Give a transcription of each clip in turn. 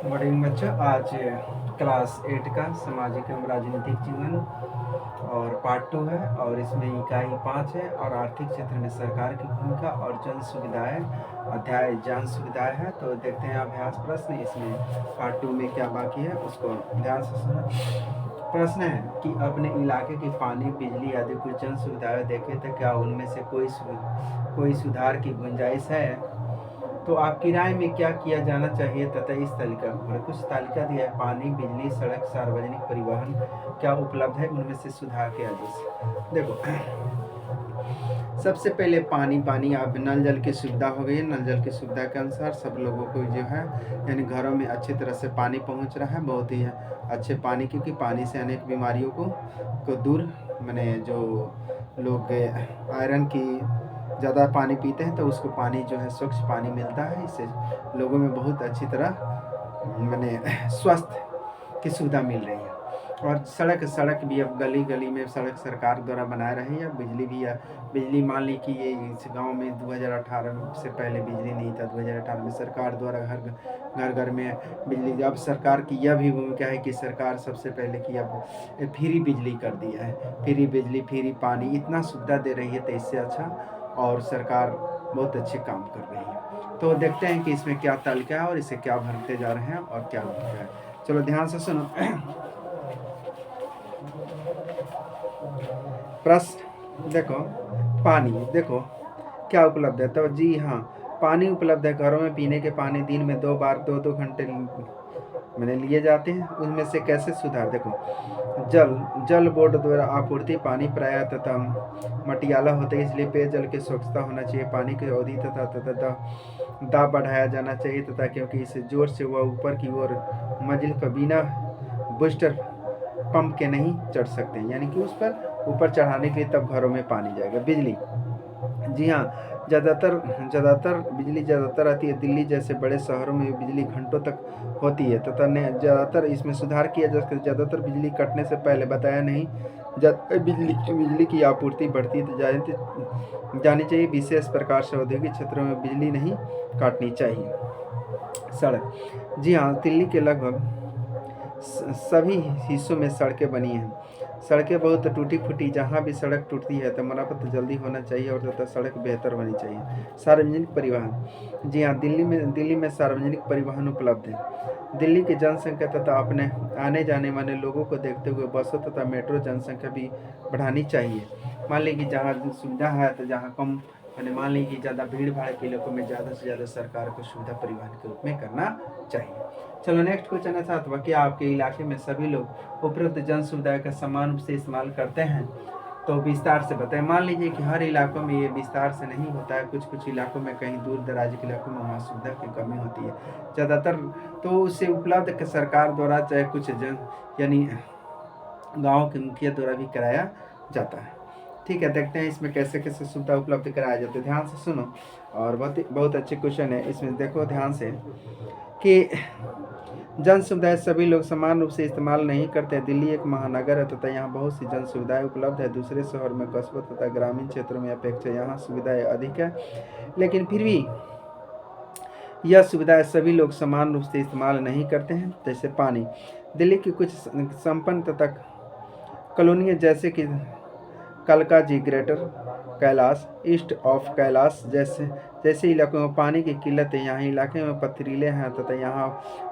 Morning बच्चों, आज class 8 का सामाजिक एवं राजनीतिक जीवन और पार्ट 2 है और इसमें इकाई 5 है और आर्थिक क्षेत्र में सरकार की भूमिका और जन सुविधाएं, अध्याय जन सुविधाएं है। तो देखते हैं अभ्यास प्रश्न इसमें पार्ट 2 में क्या बाकी है उसको ध्यान से सुना। प्रश्न है कि अपने इलाके की पानी, बिजली आदि कुछ जन सुविधाएं देखें तो क्या उनमें से कोई सुधार की गुंजाइश है। तो आपकी राय में क्या किया जाना चाहिए तथा इस तालिका पर कुछ तालिका दिया है। पानी, बिजली, सड़क, सार्वजनिक परिवहन क्या उपलब्ध है, उनमें से सुधार के आदेश। देखो, सबसे पहले पानी अब नल जल की सुविधा हो गई है। नल जल की सुविधा के अनुसार सब लोगों को जो है यानी घरों में अच्छी तरह से पानी पहुंच रहा है, बहुत ही अच्छे पानी, क्योंकि पानी से अनेक बीमारियों को दूर, मैंने जो लोग आयरन की ज़्यादा पानी पीते हैं तो उसको पानी जो है स्वच्छ पानी मिलता है। इससे लोगों में बहुत अच्छी तरह मैंने स्वास्थ्य की सुविधा मिल रही है। और सड़क भी अब गली गली में सड़क सरकार द्वारा बना रही है। बिजली भी है। बिजली मान ली कि ये इस गांव में 2018 से पहले बिजली नहीं था। 2018 में सरकार द्वारा घर घर में बिजली, अब सरकार की यह भी भूमिका है कि सरकार सबसे पहले की अब फ्री बिजली कर दिया है। फ्री बिजली, फ्री पानी, इतना सुविधा दे रही है तो इससे अच्छा और सरकार बहुत अच्छे काम कर रही है। तो देखते हैं कि इसमें क्या तालिका है और इसे क्या भरते जा रहे हैं और क्या भरते हैं। चलो ध्यान से सुनो। प्रश्न देखो, पानी देखो क्या उपलब्ध है। तो जी हाँ, पानी उपलब्ध है। घरों में पीने के पानी दिन में 2 बार 2-2 घंटे मैंने लिए जाते हैं। उनमें से कैसे सुधार। देखो, जल बोर्ड द्वारा आपूर्ति पानी प्राय तथा मटियाला होते हैं, इसलिए पेयजल की स्वच्छता होना चाहिए। पानी की अवधि तथा दाब बढ़ाया जाना चाहिए तथा क्योंकि इसे जोर से वह ऊपर की ओर मंजिल पर बिना बूस्टर पंप के नहीं चढ़ सकते, यानी कि उस पर ऊपर चढ़ाने के लिए तब घरों में पानी जाएगा। बिजली, जी हाँ, ज़्यादातर बिजली ज़्यादातर आती है। दिल्ली जैसे बड़े शहरों में बिजली घंटों तक होती है तथा ज़्यादातर इसमें सुधार किया जा सकता है। ज़्यादातर बिजली कटने से पहले बताया नहीं, बिजली की आपूर्ति बढ़ती तो जानी चाहिए। विशेष प्रकार से औद्योगिक क्षेत्रों में बिजली नहीं काटनी चाहिए। सड़क, जी हाँ, दिल्ली के लगभग सभी हिस्सों में सड़कें बनी हैं। सड़कें बहुत टूटी फूटी, जहाँ भी सड़क टूटती है तो मरम्मत जल्दी होना चाहिए और तथा सड़क बेहतर होनी चाहिए। सार्वजनिक परिवहन, जी हाँ, दिल्ली में सार्वजनिक परिवहन उपलब्ध है। दिल्ली की जनसंख्या तथा अपने आने जाने वाले लोगों को देखते हुए बसों तथा मेट्रो जनसंख्या भी बढ़ानी चाहिए। मान लीजिए कि जहाँ सुविधा है तो जहाँ कम, मैंने मान लीजिए कि ज़्यादा भीड़ भाड़ के इलाकों में ज़्यादा से ज़्यादा सरकार को सुविधा परिवहन के रूप में करना चाहिए। चलो नेक्स्ट क्वेश्चन है सातवां, क्या आपके इलाके में सभी लोग उपरोक्त जन सुविधा का समान रूप से इस्तेमाल करते हैं। तो विस्तार से बताएं। मान लीजिए कि हर इलाकों में ये विस्तार से नहीं होता है, कुछ इलाकों में, कहीं दूर दराज के इलाकों में वहाँ सुविधा की कमी होती है ज़्यादातर, तो उसे उपलब्ध सरकार द्वारा चाहे कुछ जन यानी गाँव के मुखिया द्वारा भी कराया जाता है। ठीक है, देखते हैं इसमें कैसे कैसे सुविधा उपलब्ध कराया जाता है। ध्यान से सुनो और बहुत अच्छे क्वेश्चन है। इसमें देखो ध्यान से कि जन सुविधाएं सभी लोग समान रूप से इस्तेमाल नहीं करते। दिल्ली एक महानगर है तथा यहाँ बहुत सी जन सुविधाएं उपलब्ध है। दूसरे शहर में, कस्बों तथा ग्रामीण क्षेत्रों में अपेक्षा यहाँ सुविधाएं अधिक है, लेकिन फिर भी यह सुविधाएं सभी लोग समान रूप से इस्तेमाल नहीं करते हैं। जैसे पानी, दिल्ली की कुछ संपन्न तथा कॉलोनियाँ जैसे कि Kalkaji, greater Kailash, east of Kailash जैसे इलाकों में पानी की किल्लत है। यहाँ इलाके में पथरीले हैं तथा यहाँ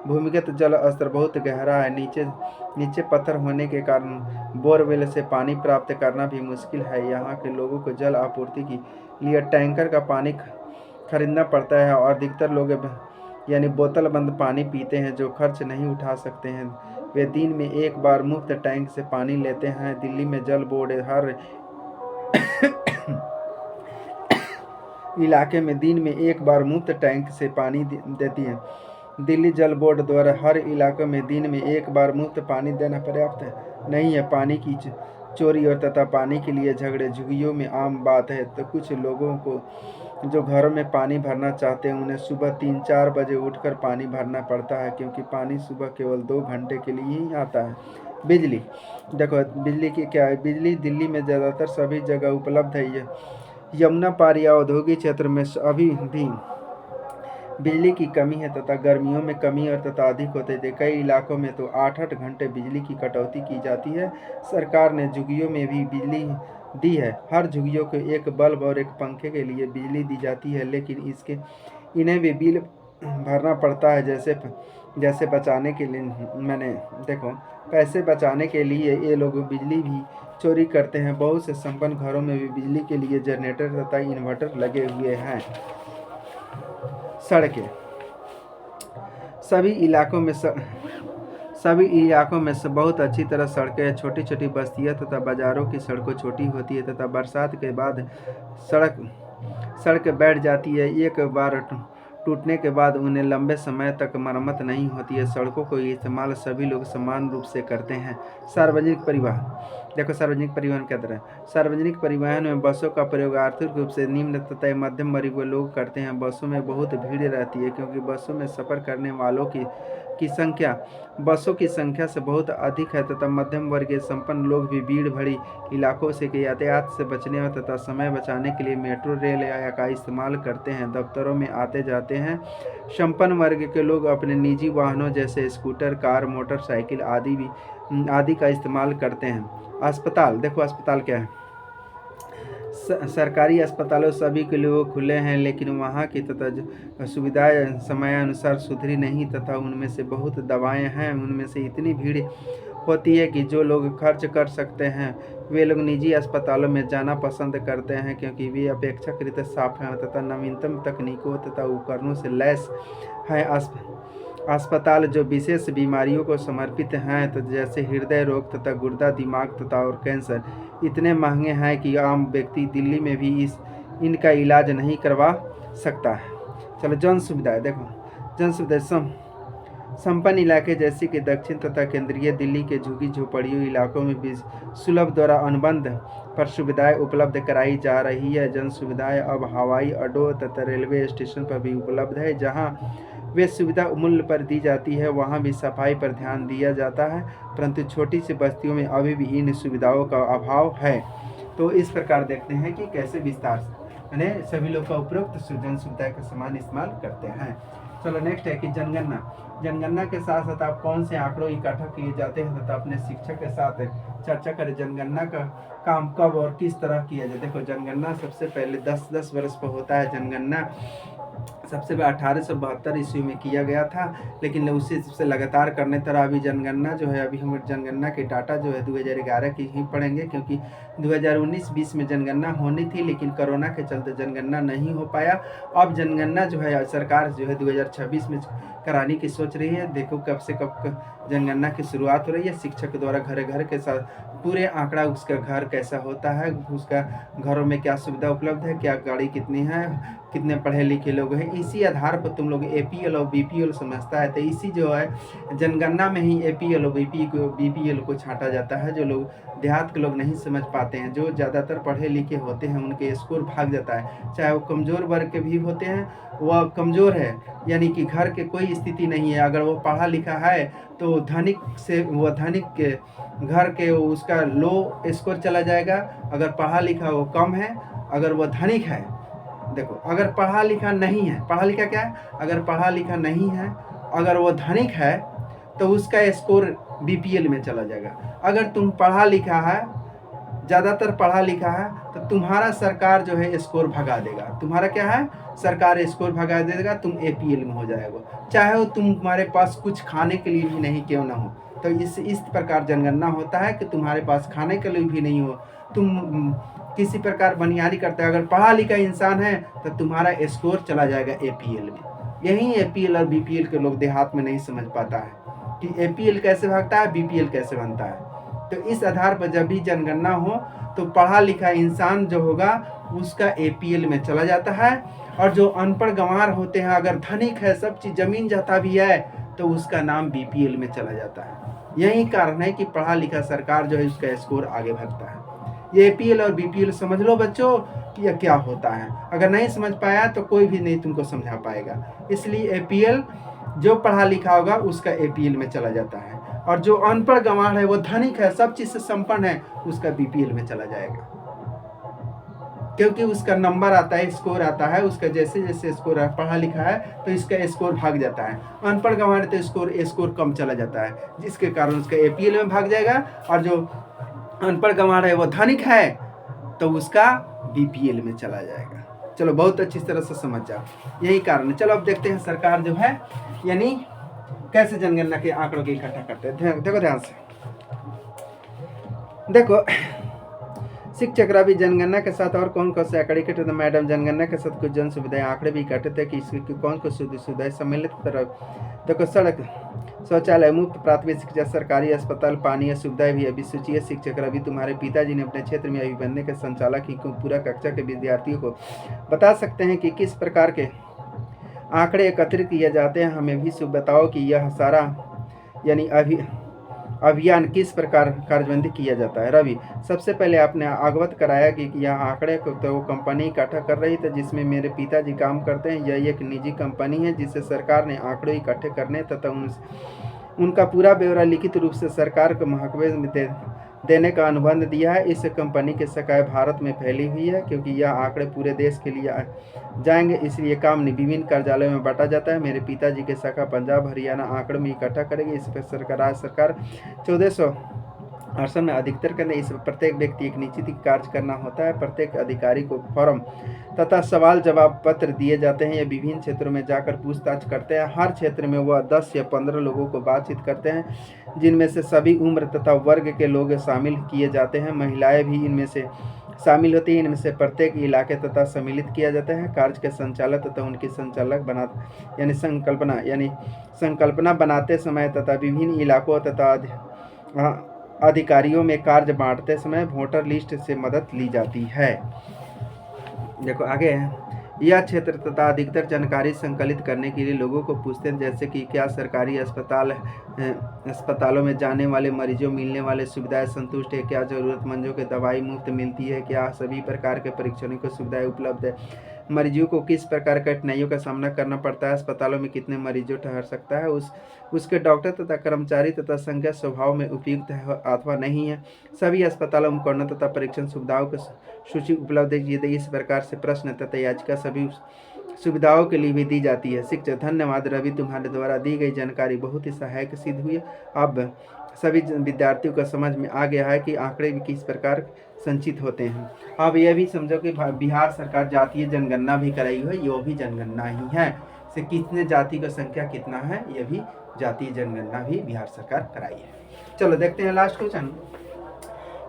भूमिगत जल स्तर बहुत गहरा है। नीचे पत्थर होने के कारण बोरवेल से पानी प्राप्त करना भी मुश्किल है। यहाँ के लोगों को जल आपूर्ति के लिए टैंकर का पानी खरीदना पड़ता है और अधिकतर लोग यानी बोतल बंद पानी पीते हैं। जो खर्च नहीं उठा सकते हैं वे दिन में एक बार मुफ्त टैंक से पानी लेते हैं। दिल्ली में जल बोर्ड हर इलाके में दिन में एक बार मुफ्त टैंक से पानी देती है। दिल्ली जल बोर्ड द्वारा हर इलाके में दिन में एक बार मुफ्त पानी देना पर्याप्त नहीं है। पानी की चोरी और तथा पानी के लिए झगड़े झुग्गियों में आम बात है। तो कुछ लोगों को जो घरों में पानी भरना चाहते हैं उन्हें सुबह 3-4 बजे उठकर पानी भरना पड़ता है, क्योंकि पानी सुबह केवल 2 घंटे के लिए ही आता है। बिजली, देखो बिजली की क्या है। बिजली दिल्ली में ज़्यादातर सभी जगह उपलब्ध है। यमुना पार या औद्योगिक क्षेत्र में अभी भी बिजली की कमी है तथा गर्मियों में कमी और तथा अधिक होते थे। कई इलाकों में तो 8-8 घंटे बिजली की कटौती की जाती है। सरकार ने झुग्गियों में भी बिजली दी है। हर झुग्गियों को एक बल्ब और एक पंखे के लिए बिजली दी जाती है, लेकिन इन्हें भी बिल भरना पड़ता है। जैसे जैसे बचाने के लिए मैंने देखो पैसे बचाने के लिए ये लोग बिजली भी चोरी करते हैं। बहुत से संपन्न घरों में भी बिजली के लिए जनरेटर तथा इन्वर्टर लगे हुए हैं। सड़कें सभी इलाकों में बहुत अच्छी तरह सड़कें हैं। छोटी छोटी बस्तियां तथा बाजारों की सड़कें छोटी होती है तथा बरसात के बाद सड़क बैठ जाती है। एक बार टूटने के बाद उन्हें लंबे समय तक मरम्मत नहीं होती है। सड़कों को इस्तेमाल सभी लोग समान रूप से करते हैं। सार्वजनिक परिवहन देखो, सार्वजनिक परिवहन क्या तरह है। सार्वजनिक परिवहन में बसों का प्रयोग आर्थिक रूप से निम्न तथा मध्यम वर्ग के लोग करते हैं। बसों में बहुत भीड़ रहती है, क्योंकि बसों में सफ़र करने वालों की संख्या बसों की संख्या से बहुत अधिक है तथा मध्यम वर्गीय संपन्न लोग भी भीड़ भरी इलाकों से यातायात से बचने और तथा समय बचाने के लिए मेट्रो रेल या का इस्तेमाल करते हैं। दफ्तरों में आते जाते हैं। संपन्न वर्ग के लोग अपने निजी वाहनों जैसे स्कूटर, कार, मोटरसाइकिल आदि का इस्तेमाल करते हैं। अस्पताल देखो, अस्पताल क्या है। सरकारी अस्पतालों सभी के लिए खुले हैं, लेकिन वहाँ की तथा सुविधाएं समयानुसार सुधरी नहीं तथा उनमें से बहुत दवाएं हैं। उनमें से इतनी भीड़ होती है कि जो लोग खर्च कर सकते हैं वे लोग निजी अस्पतालों में जाना पसंद करते हैं, क्योंकि वे अपेक्षाकृत साफ हैं तथा नवीनतम तकनीकों तथा उपकरणों से लैस हैं। अस्पताल जो विशेष बीमारियों को समर्पित हैं, तो जैसे हृदय रोग तथा गुर्दा, दिमाग तथा और कैंसर, इतने महंगे हैं कि आम व्यक्ति दिल्ली में भी इनका इलाज नहीं करवा सकता है। चलो, जन सुविधाएं देखो। जन सुविधाएं संपन्न इलाके जैसे कि दक्षिण तथा केंद्रीय दिल्ली के झुग्गी झोपड़ियों इलाकों में भी सुलभ द्वारा अनुबंध पर सुविधाएं उपलब्ध कराई जा रही है। जन सुविधाएं अब हवाई अड्डों तथा रेलवे स्टेशन पर भी उपलब्ध है। जहां वे सुविधा मूल्य पर दी जाती है, वहां भी सफाई पर ध्यान दिया जाता है, परंतु छोटी सी बस्तियों में अभी भी इन सुविधाओं का अभाव है। तो इस प्रकार देखते हैं कि कैसे विस्तार से सभी लोग का उपरोक्त जन सुविधा का समान इस्तेमाल करते हैं। चलो, नेक्स्ट है कि जनगणना। जनगणना के साथ साथ आप कौन से आंकड़ों इकट्ठा किए जाते हैं तथा अपने शिक्षक के साथ चर्चा करें। जनगणना का काम कब और किस तरह किया जाए। देखो, जनगणना सबसे पहले 10 वर्ष पर होता है। जनगणना सबसे पहले 1872 ईस्वी में किया गया था, लेकिन उसी से लगातार करने तरह अभी जनगणना जो है, अभी हम जनगणना के डाटा जो है 2011 की ही पढ़ेंगे, क्योंकि 2019-20 में जनगणना होनी थी, लेकिन कोरोना के चलते जनगणना नहीं हो पाया। अब जनगणना जो है सरकार जो है 2026 में कराने की सोच रही है। देखो कब से कब जनगणना की शुरुआत हो रही है। शिक्षक द्वारा घर घर के साथ पूरे आंकड़ा, उसका घर कैसा होता है, उसका घरों में क्या सुविधा उपलब्ध है, क्या गाड़ी कितनी है, कितने पढ़े लिखे लोग हैं, इसी आधार पर तुम लोग APL और BPL समझता है। तो इसी जो है जनगणना में ही APL और BPL को छांटा जाता है। जो लोग देहात के लोग नहीं समझ पाते हैं, जो ज़्यादातर पढ़े लिखे होते हैं, उनके स्कोर भाग जाता है। चाहे वो कमज़ोर वर्ग के भी होते हैं, वह कमज़ोर है यानी कि घर के कोई स्थिति नहीं है, अगर वो पढ़ा लिखा है तो धनिक से वह धनिक के घर के उसका लो स्कोर चला जाएगा। अगर पढ़ा लिखा वो कम है, अगर वह धनिक है। देखो, अगर पढ़ा लिखा नहीं है, पढ़ा लिखा क्या है, अगर पढ़ा लिखा नहीं है, अगर वो धनिक है तो उसका स्कोर BPL में चला जाएगा। अगर तुम पढ़ा लिखा है, ज़्यादातर पढ़ा लिखा है, तो तुम्हारा सरकार जो है स्कोर भगा देगा। तुम्हारा क्या है, सरकार स्कोर भगा देगा, तुम APL में हो जाएगा, चाहे वो तुम्हारे पास कुछ खाने के लिए भी नहीं क्यों ना हो। तो इस प्रकार जनगणना होता है कि तुम्हारे पास खाने के लिए भी नहीं हो, तुम किसी प्रकार बनियारी करते हो, अगर पढ़ा लिखा इंसान है तो तुम्हारा स्कोर चला जाएगा APL में। यही APL और BPL के लोग देहात में नहीं समझ पाता है कि APL कैसे भागता है, BPL कैसे बनता है। तो इस आधार पर जब भी जनगणना हो तो पढ़ा लिखा इंसान जो होगा उसका APL में चला जाता है, और जो अनपढ़ गंवार होते हैं, अगर धनिक है, सब चीज़ जमीन जाता भी है, तो उसका नाम BPL में चला जाता है। यही कारण है कि पढ़ा लिखा सरकार जो है उसका स्कोर आगे बढ़ता है। ये APL और BPL समझ लो बच्चों कि यह क्या होता है। अगर नहीं समझ पाया तो कोई भी नहीं तुमको समझा पाएगा। इसलिए APL जो पढ़ा लिखा होगा उसका APL में चला जाता है, और जो अनपढ़ गंवार है, वो धनिक है, सब चीज़ से संपन्न है, उसका BPL में चला जाएगा। क्योंकि उसका नंबर आता है, स्कोर आता है, उसका जैसे जैसे स्कोर पढ़ा लिखा है तो इसका स्कोर भाग जाता है। अनपढ़ गंवार तो स्कोर कम चला जाता है, जिसके कारण उसका APL में भाग जाएगा, और जो अनपढ़ गंवार है वो धनिक है तो उसका BPL में चला जाएगा। चलो बहुत अच्छी तरह से समझ जाओ, यही कारण है। चलो अब देखते हैं सरकार जो है यानी कैसे जनगणना के आंकड़ों को इकट्ठा करते हैं। देखो ध्यान से, देखो शिक्षक रवि जनगणना के साथ और कौन कौन से आंकड़े इकट्ठे थे? मैडम जनगणना के साथ कुछ जन सुविधाएं आंकड़े भी इकट्ठे थे कि इसकी कौन कौन सुविधाएं सम्मिलित तरफ। देखो सड़क, शौचालय, मुफ्त प्राथमिक शिक्षा, सरकारी अस्पताल, पानी या सुविधाएं भी। अभी सोचिए शिक्षक रवि तुम्हारे पिताजी ने अपने क्षेत्र में अभी बनने के संचालक ही पूरा कक्षा के विद्यार्थियों को बता सकते हैं कि किस प्रकार के आंकड़े एकत्रित किए जाते हैं। हमें भी बताओ कि यह सारा यानी अभियान किस प्रकार कार्यबंदी किया जाता है। रवि, सबसे पहले आपने अवगत कराया कि यह आंकड़े को तो कंपनी इकट्ठा कर रही थी जिसमें मेरे पिताजी काम करते हैं। यह एक निजी कंपनी है जिसे सरकार ने आंकड़े इकट्ठे करने तथा उनका पूरा ब्यौरा लिखित रूप से सरकार को महकमे में देने का अनुबंध दिया है। इस कंपनी की शाखाएं भारत में फैली हुई है। क्योंकि यह आंकड़े पूरे देश के लिए जाएंगे इसलिए काम विभिन्न कार्यालयों में बांटा जाता है। मेरे पिताजी की शाखा पंजाब हरियाणा आंकड़ों में इकट्ठा करेगी। इस पर सरकार 1468 में अधिकतर करने इस प्रत्येक व्यक्ति एक निश्चित कार्य करना होता है। प्रत्येक अधिकारी को फॉर्म तथा सवाल जवाब पत्र दिए जाते हैं। ये विभिन्न क्षेत्रों में जाकर पूछताछ करते हैं। हर क्षेत्र में वह 10 या 15 लोगों को बातचीत करते हैं जिनमें से सभी उम्र तथा वर्ग के लोग शामिल किए जाते हैं। महिलाएं भी इनमें से शामिल होती हैं। इनमें से प्रत्येक इलाके तथा सम्मिलित किया जाता है। कार्य के संचालक तथा उनकी संचालक संकल्पना बनाते समय तथा विभिन्न इलाकों तथा अधिकारियों में कार्य बांटते समय वोटर लिस्ट से मदद ली जाती है। देखो आगे है, यह क्षेत्र तथा अधिकतर जानकारी संकलित करने के लिए लोगों को पूछते हैं जैसे कि क्या सरकारी अस्पतालों में जाने वाले मरीजों मिलने वाले सुविधाएं संतुष्ट है, क्या जरूरतमंदों को दवाई मुफ्त मिलती है, क्या सभी प्रकार के परीक्षणों की सुविधाएं उपलब्ध है, मरीजों को किस प्रकार कठिनाइयों का सामना करना पड़ता है, अस्पतालों में कितने मरीजों ठहर सकता है, उसके डॉक्टर तथा कर्मचारी तथा संख्या स्वभाव में उपयुक्त है अथवा नहीं है, सभी अस्पतालों में उपकरणों तथा परीक्षण सुविधाओं की सूची उपलब्ध है। इस प्रकार से प्रश्न तथा याचिका सभी सुविधाओं के लिए भी दी जाती है। शिक्षक, धन्यवाद रवि, तुम्हारे द्वारा दी गई जानकारी बहुत ही सहायक सिद्ध हुई। अब सभी विद्यार्थियों को समझ में आ गया है कि आंकड़े भी किस प्रकार संचित होते हैं। अब यह भी समझो कि बिहार सरकार जातीय जनगणना भी कराई है, यह भी जनगणना ही है। से कितने जाति का संख्या कितना है, यह भी जातीय जनगणना भी बिहार सरकार कराई है। चलो देखते हैं लास्ट क्वेश्चन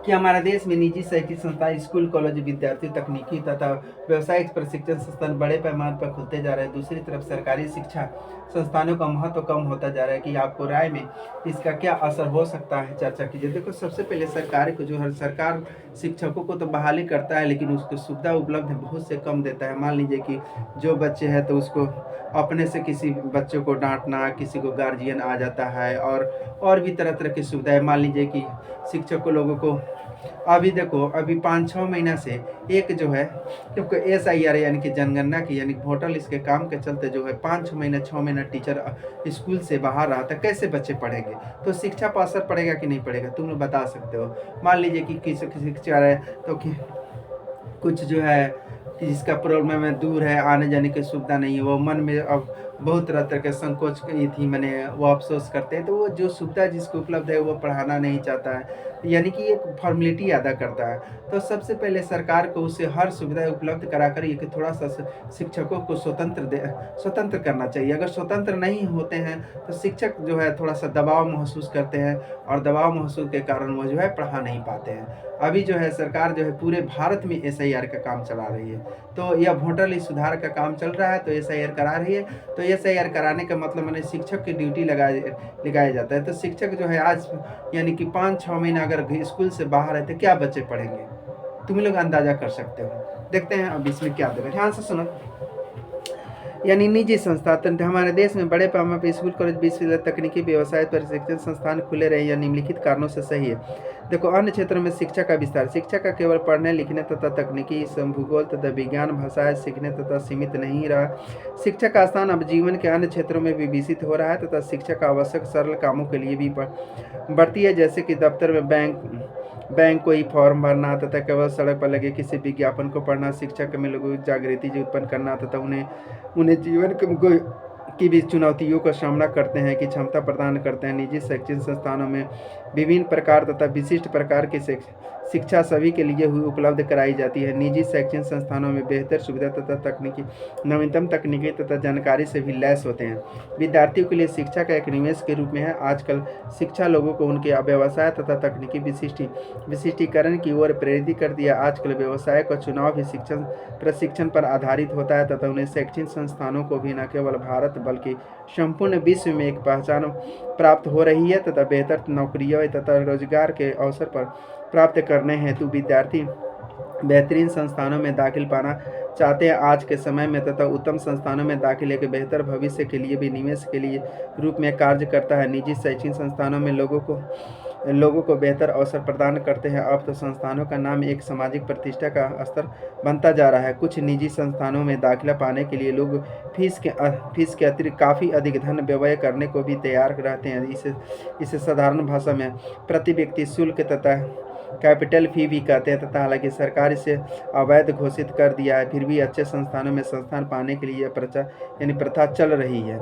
कि हमारे देश में निजी शैक्षिक संस्थान, स्कूल, कॉलेज, विद्यार्थी, तकनीकी तथा व्यावसायिक प्रशिक्षण संस्थान बड़े पैमाने पर खुलते जा रहे हैं। दूसरी तरफ सरकारी शिक्षा संस्थानों का महत्व कम होता जा रहा है कि आपको राय में इसका क्या असर हो सकता है, चर्चा कीजिए। देखो सबसे पहले सरकार को जो है, सरकार शिक्षकों को तो बहाली करता है लेकिन उसको सुविधा उपलब्ध बहुत से कम देता है। मान लीजिए कि जो बच्चे हैं तो उसको अपने से किसी बच्चों को डांटना, किसी को गार्जियन आ जाता है और भी तरह तरह की सुविधाएं। मान लीजिए कि शिक्षकों लोगों को अभी देखो अभी 5-6 महीना से एक जो है क्योंकि SIR यानी कि जनगणना की यानी वोटर लिस्ट के काम के चलते जो है 5-6 महीना 6 महीना टीचर स्कूल से बाहर रहा था। कैसे बच्चे पढ़ेंगे, तो शिक्षा पर असर पड़ेगा कि नहीं पड़ेगा, तुम लोग बता सकते हो। मान लीजिए कि किसी शिक्षा है तो कुछ जो है कि जिसका प्रॉब्लम है दूर है, आने जाने की सुविधा नहीं है, वो मन में अब बहुत तरह के संकोच की थी, मैंने वो अफसोस करते हैं, तो वो जो सुविधा जिसको उपलब्ध है वो पढ़ाना नहीं चाहता है, यानी कि एक फॉर्मेलिटी अदा करता है। तो सबसे पहले सरकार को उसे हर सुविधा उपलब्ध कराकर ये कि थोड़ा सा शिक्षकों को स्वतंत्र करना चाहिए। अगर स्वतंत्र नहीं होते हैं तो शिक्षक जो है थोड़ा सा दबाव महसूस करते हैं और दबाव महसूस के कारण वो जो है पढ़ा नहीं पाते हैं। अभी जो है सरकार जो है पूरे भारत में SIR का काम चला रही है, तो यह वोटर लिस्ट सुधार का काम चल रहा है तो SIR करा रही है। तो SIR कराने का मतलब मैंने शिक्षक की ड्यूटी लगाया जाता है। तो शिक्षक जो है आज यानी कि 5-6 महीना अगर स्कूल से बाहर है तो क्या बच्चे पढ़ेंगे, तुम लोग अंदाजा कर सकते हो। देखते हैं अब इसमें क्या देगा, ध्यान से सुनो। यानी निजी संस्था। तो हमारे देश में बड़े पैमाने पर स्कूल, कॉलेज, विश्वविद्यालय, तकनीकी, व्यवसाय, प्रशिक्षण संस्थान खुले रहे या निम्नलिखित कारणों से सही है। देखो, अन्य क्षेत्रों में शिक्षा का विस्तार। शिक्षा का केवल पढ़ने लिखने तथा तकनीकी, भूगोल तथा विज्ञान, भाषाएं सीखने तथा सीमित नहीं रहा। शिक्षा का स्थान अब जीवन के अन्य क्षेत्रों में भी विकसित हो रहा है तथा शिक्षा का आवश्यक सरल कामों के लिए भी बढ़ती है, जैसे कि दफ्तर में बैंक कोई फॉर्म भरना तथा केवल सड़क पर लगे किसी विज्ञापन को पढ़ना। शिक्षक में लोगों की जागृति जो उत्पन्न करना तथा उन्हें जीवन की भी चुनौतियों का सामना करते हैं की क्षमता प्रदान करते हैं। निजी शैक्षिक संस्थानों में विभिन्न प्रकार तथा विशिष्ट प्रकार की शिक्षा सभी के लिए उपलब्ध कराई जाती है। निजी शैक्षिक संस्थानों में बेहतर सुविधा तथा तकनीकी, नवीनतम तकनीकी तथा जानकारी से भी लैस होते हैं। विद्यार्थियों के लिए शिक्षा का एक निवेश के रूप में है। आजकल शिक्षा लोगों को उनके व्यवसाय तथा तकनीकी विशिष्टीकरण की ओर प्रेरित कर दिया। आजकल व्यवसाय का चुनाव भी प्रशिक्षण पर आधारित होता है तथा उन्हें शैक्षिक संस्थानों को भी न केवल भारत बल्कि संपूर्ण विश्व में एक पहचान प्राप्त हो रही है तथा बेहतर नौकरियों तथा रोजगार के अवसर पर प्राप्त करने हेतु विद्यार्थी बेहतरीन संस्थानों में दाखिल पाना चाहते हैं। आज के समय में तथा उत्तम संस्थानों में दाखिले के बेहतर भविष्य के लिए भी निवेश के लिए रूप में कार्य करता है। निजी शैक्षिक संस्थानों में लोगों को बेहतर अवसर प्रदान करते हैं। अब तो संस्थानों का नाम एक सामाजिक प्रतिष्ठा का स्तर बनता जा रहा है। कुछ निजी संस्थानों में दाखिला पाने के लिए लोग फीस के अतिरिक्त काफ़ी अधिक धन व्यय करने को भी तैयार रहते हैं। इसे साधारण भाषा में प्रति व्यक्ति शुल्क तथा कैपिटल फी भी कहते हैं तथा हालांकि सरकार इसे अवैध घोषित कर दिया है, फिर भी अच्छे संस्थानों में संस्थान पाने के लिए प्रथा चल रही है।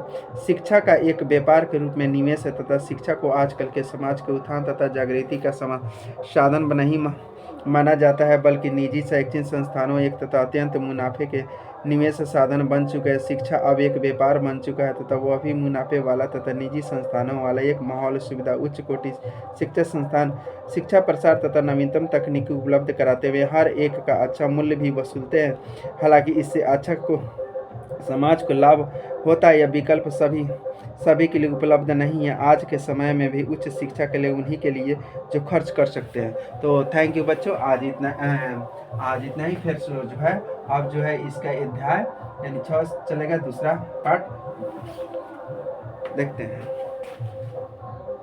शिक्षा का एक व्यापार के रूप में निवेश है तथा शिक्षा को आजकल के समाज के उत्थान तथा जागृति का साधन नहीं माना जाता है, बल्कि निजी शैक्षिक संस्थानों एक तथा अत्यंत मुनाफे के निवेश साधन बन चुका है। शिक्षा अब एक व्यापार बन चुका है तथा वह भी मुनाफे वाला तथा निजी संस्थानों वाला एक माहौल सुविधा उच्च कोटि शिक्षा संस्थान शिक्षा प्रसार तथा नवीनतम तकनीकी उपलब्ध कराते हुए हर एक का अच्छा मूल्य भी वसूलते हैं। हालांकि इससे अच्छा को समाज को लाभ होता है, यह विकल्प सभी के लिए उपलब्ध नहीं है। आज के समय में भी उच्च शिक्षा के लिए उन्हीं के लिए जो खर्च कर सकते हैं। तो थैंक यू बच्चों, आज इतना ही। फिर जो है अब जो है इसका अध्याय यानी 6 चलेगा, दूसरा पार्ट देखते हैं।